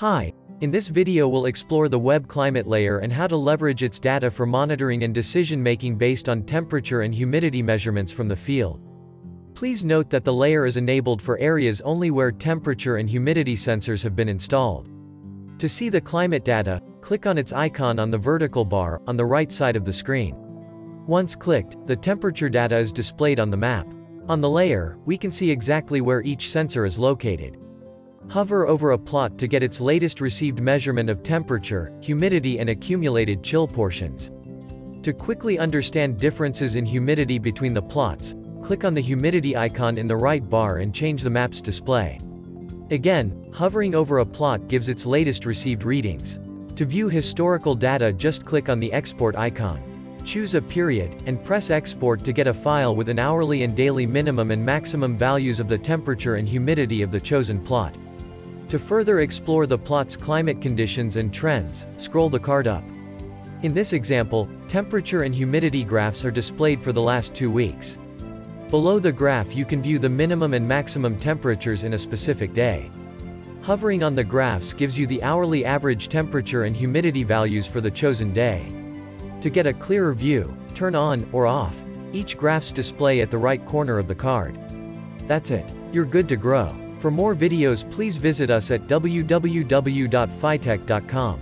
Hi. In this video we'll explore the web climate layer and how to leverage its data for monitoring and decision-making based on temperature and humidity measurements from the field. Please note that the layer is enabled for areas only where temperature and humidity sensors have been installed. To see the climate data, click on its icon on the vertical bar, on the right side of the screen. Once clicked, the temperature data is displayed on the map. On the layer, we can see exactly where each sensor is located. Hover over a plot to get its latest received measurement of temperature, humidity and accumulated chill portions. To quickly understand differences in humidity between the plots, click on the humidity icon in the right bar and change the map's display. Again, hovering over a plot gives its latest received readings. To view historical data, just click on the export icon. Choose a period, and press export to get a file with an hourly and daily minimum and maximum values of the temperature and humidity of the chosen plot. To further explore the plot's climate conditions and trends, scroll the card up. In this example, temperature and humidity graphs are displayed for the last 2 weeks. Below the graph you can view the minimum and maximum temperatures in a specific day. Hovering on the graphs gives you the hourly average temperature and humidity values for the chosen day. To get a clearer view, turn on or off each graph's display at the right corner of the card. That's it. You're good to grow. For more videos, please visit us at www.phytech.com.